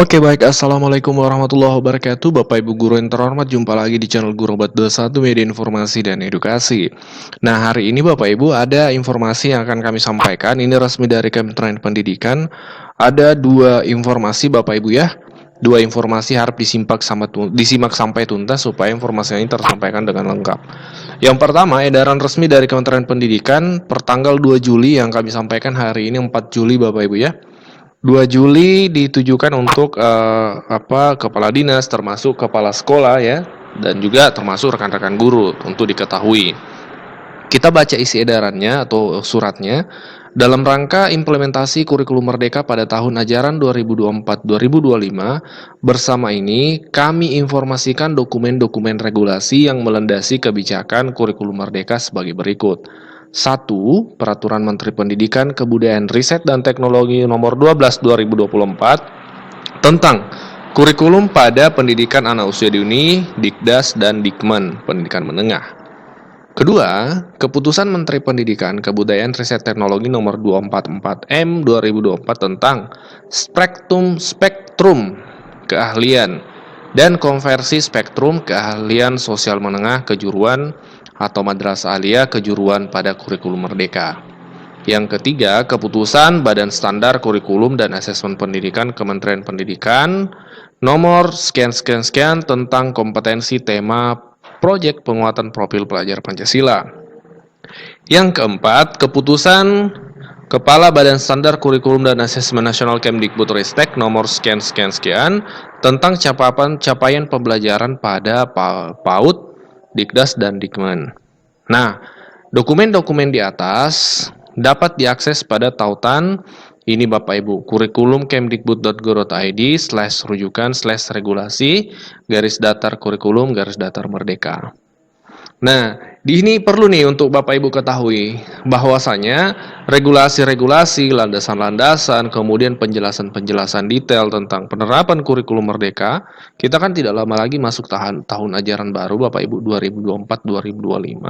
Oke baik, Assalamualaikum warahmatullahi wabarakatuh. Bapak Ibu guru yang terhormat, jumpa lagi di channel Guru Obat 21 Media Informasi dan Edukasi. Nah, hari ini Bapak Ibu ada informasi yang akan kami sampaikan. Ini resmi dari Kementerian Pendidikan. Ada dua informasi Bapak Ibu ya. Dua informasi harap disimak sampai tuntas supaya informasi ini tersampaikan dengan lengkap. Yang pertama, edaran resmi dari Kementerian Pendidikan pertanggal 2 Juli yang kami sampaikan hari ini 4 Juli Bapak Ibu ya. 2 Juli ditujukan untuk kepala dinas termasuk kepala sekolah ya, dan juga termasuk rekan-rekan guru untuk diketahui. Kita baca isi edarannya atau suratnya. Dalam rangka implementasi kurikulum merdeka pada tahun ajaran 2024-2025, bersama ini kami informasikan dokumen-dokumen regulasi yang melandasi kebijakan kurikulum merdeka sebagai berikut. 1. Peraturan Menteri Pendidikan, Kebudayaan, Riset, dan Teknologi Nomor 12 2024 tentang kurikulum pada pendidikan anak usia dini, Dikdas, dan Dikmen, pendidikan menengah. Kedua, Keputusan Menteri Pendidikan, Kebudayaan, Riset, Teknologi Nomor 244 M 2024 tentang spektrum keahlian dan konversi spektrum keahlian sosial menengah kejuruan atau madrasah aliyah kejuruan pada kurikulum merdeka. Yang ketiga, Keputusan Badan Standar Kurikulum dan Asesmen Pendidikan Kementerian Pendidikan nomor sekian tentang kompetensi tema proyek penguatan profil pelajar Pancasila. Yang keempat, Keputusan Kepala Badan Standar Kurikulum dan Asesmen Nasional Kemdikbudristek nomor sekian tentang capaian pembelajaran pada PAUD, Dikdas, dan Dikmen. Nah, dokumen-dokumen di atas dapat diakses pada tautan ini Bapak Ibu, kurikulum kemdikbud.go.id/rujukan/regulasi _datar kurikulum _datar merdeka. Nah, di ini perlu nih untuk Bapak Ibu ketahui bahwasanya regulasi-regulasi, landasan-landasan, kemudian penjelasan-penjelasan detail tentang penerapan kurikulum merdeka, kita kan tidak lama lagi masuk tahun ajaran baru Bapak Ibu 2024-2025.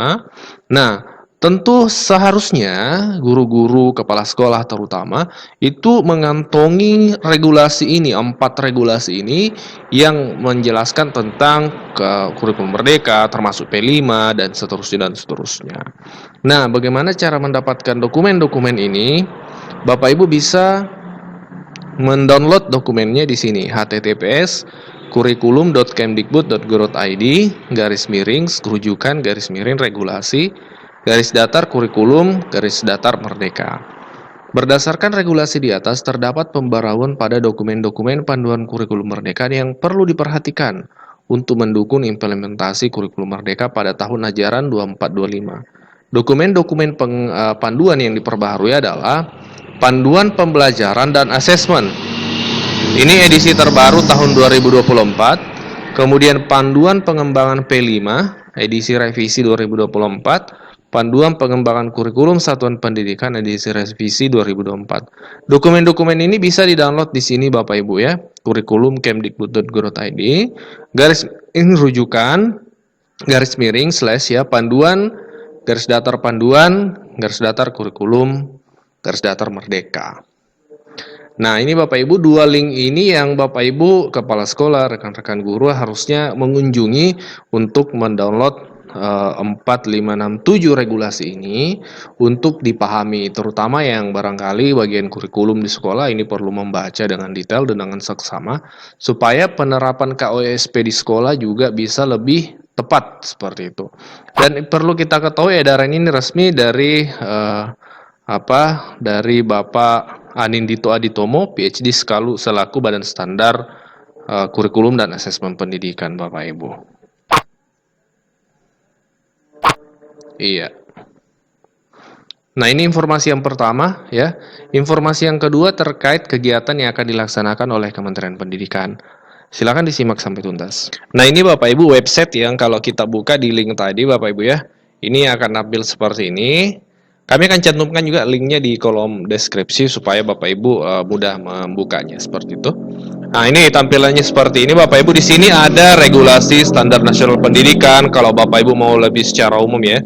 Nah, tentu seharusnya guru-guru, kepala sekolah terutama itu mengantongi regulasi ini, 4 regulasi ini yang menjelaskan tentang kurikulum merdeka, termasuk P5 dan seterusnya. Nah, bagaimana cara mendapatkan dokumen-dokumen ini? Bapak Ibu bisa mendownload dokumennya di sini, https kurikulum.kemdikbud.go.id/rujukan-regulasi _datar kurikulum _datar merdeka. Berdasarkan regulasi di atas, terdapat pembaruan pada dokumen-dokumen panduan kurikulum merdeka yang perlu diperhatikan untuk mendukung implementasi kurikulum merdeka pada tahun ajaran 24-25. Dokumen-dokumen panduan yang diperbaharui adalah Panduan Pembelajaran dan Asesmen. Ini edisi terbaru tahun 2024. Kemudian Panduan Pengembangan P5, edisi revisi 2024. Panduan Pengembangan Kurikulum Satuan Pendidikan edisi revisi 2024. Dokumen-dokumen ini bisa di-download di sini Bapak Ibu ya. Kurikulum kemdikbud.go.id rujukan panduan _datar kurikulum _datar merdeka. Nah, ini Bapak Ibu, dua link ini yang Bapak Ibu kepala sekolah, rekan-rekan guru harusnya mengunjungi untuk mendownload 4, 5, 6, 7 regulasi ini untuk dipahami, terutama yang barangkali bagian kurikulum di sekolah ini perlu membaca dengan detail dan dengan seksama supaya penerapan KOSP di sekolah juga bisa lebih tepat seperti itu. Dan perlu kita ketahui edaran ini resmi dari dari Bapak Anindito Aditomo, PhD selaku Badan Standar Kurikulum dan Asesmen Pendidikan Bapak Ibu. Iya. Nah, ini informasi yang pertama ya. Informasi yang kedua terkait kegiatan yang akan dilaksanakan oleh Kementerian Pendidikan. Silakan disimak sampai tuntas. Nah, ini Bapak Ibu website yang kalau kita buka di link tadi Bapak Ibu ya. Ini akan tampil seperti ini. Kami akan cantumkan juga linknya di kolom deskripsi supaya Bapak Ibu mudah membukanya seperti itu. Nah, ini tampilannya seperti ini Bapak Ibu. Di sini ada regulasi standar nasional pendidikan. Kalau Bapak Ibu mau lebih secara umum ya,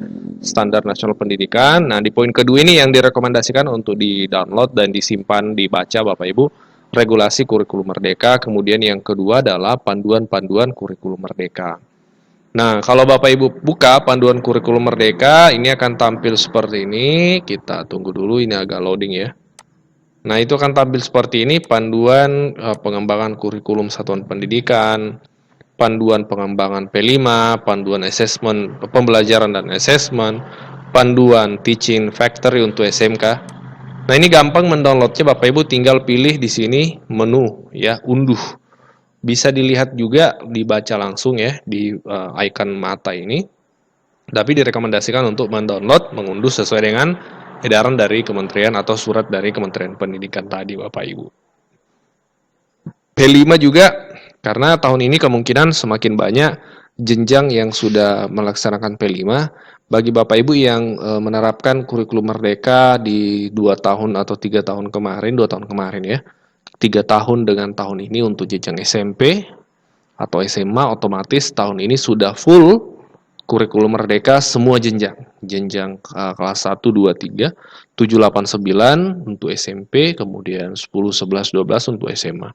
standar nasional pendidikan. Nah, di poin kedua ini yang direkomendasikan untuk di-download dan disimpan, dibaca Bapak Ibu regulasi kurikulum merdeka, kemudian yang kedua adalah panduan-panduan kurikulum merdeka. Nah, kalau Bapak Ibu buka panduan kurikulum merdeka, ini akan tampil seperti ini. Kita tunggu dulu, ini agak loading ya. Nah, itu akan tampil seperti ini, panduan pengembangan kurikulum satuan pendidikan, panduan pengembangan P5, panduan asesmen pembelajaran dan asesmen, panduan teaching factory untuk SMK. Nah, ini gampang mendownloadnya, Bapak Ibu tinggal pilih di sini menu ya, unduh. Bisa dilihat juga dibaca langsung ya di icon mata ini. Tapi direkomendasikan untuk mendownload, mengunduh sesuai dengan edaran dari kementerian atau surat dari Kementerian Pendidikan tadi, Bapak Ibu. P5 juga, karena tahun ini kemungkinan semakin banyak jenjang yang sudah melaksanakan P5. Bagi Bapak Ibu yang menerapkan kurikulum merdeka di 2 tahun atau 3 tahun kemarin, 2 tahun kemarin ya, 3 tahun dengan tahun ini untuk jenjang SMP atau SMA, otomatis tahun ini sudah full kurikulum merdeka semua jenjang. Jenjang kelas 1, 2, 3, 7, 8, 9 untuk SMP, kemudian 10, 11, 12 untuk SMA.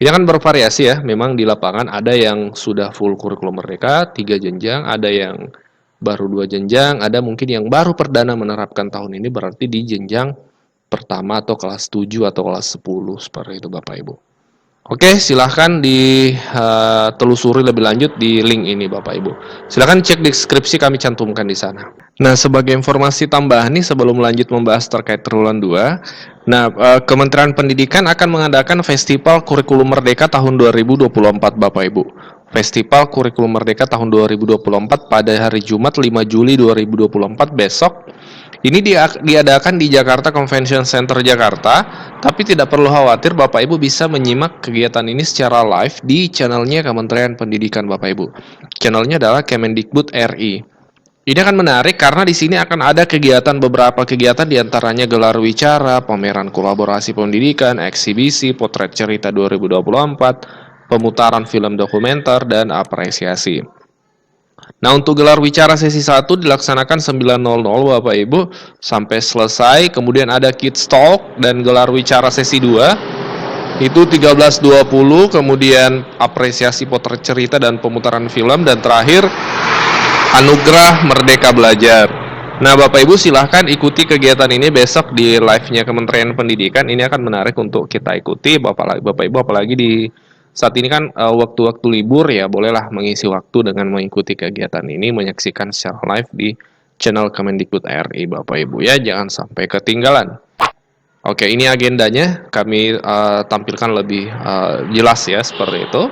Ini akan bervariasi ya, memang di lapangan ada yang sudah full kurikulum merdeka, 3 jenjang, ada yang baru 2 jenjang, ada mungkin yang baru perdana menerapkan tahun ini, berarti di jenjang pertama atau kelas 7 atau kelas 10, seperti itu Bapak Ibu. Oke, silahkan ditelusuri lebih lanjut di link ini Bapak Ibu. Silahkan cek deskripsi, kami cantumkan di sana. Nah, sebagai informasi tambahan nih sebelum lanjut membahas terkait triwulan 2, nah, Kementerian Pendidikan akan mengadakan Festival Kurikulum Merdeka tahun 2024 Bapak Ibu. Festival Kurikulum Merdeka tahun 2024 pada hari Jumat 5 Juli 2024 besok. Ini diadakan di Jakarta Convention Center Jakarta, tapi tidak perlu khawatir, Bapak Ibu bisa menyimak kegiatan ini secara live di channelnya Kementerian Pendidikan Bapak Ibu. Channelnya adalah Kemendikbud RI. Ini akan menarik karena di sini akan ada beberapa kegiatan diantaranya gelar wicara, pameran kolaborasi pendidikan, eksibisi, potret cerita 2024, pemutaran film dokumenter, dan apresiasi. Nah, untuk gelar wicara sesi 1 dilaksanakan 9.00 Bapak Ibu sampai selesai. Kemudian ada kids talk dan gelar wicara sesi 2 itu 13.20, kemudian apresiasi potret cerita dan pemutaran film, dan terakhir anugerah Merdeka Belajar. Nah, Bapak Ibu silahkan ikuti kegiatan ini besok di live-nya Kementerian Pendidikan. Ini akan menarik untuk kita ikuti Bapak Ibu, apalagi di saat ini kan waktu-waktu libur ya, bolehlah mengisi waktu dengan mengikuti kegiatan ini, menyaksikan secara live di channel Kemendikbud RI Bapak Ibu ya, jangan sampai ketinggalan. Oke, ini agendanya kami tampilkan lebih jelas ya, seperti itu.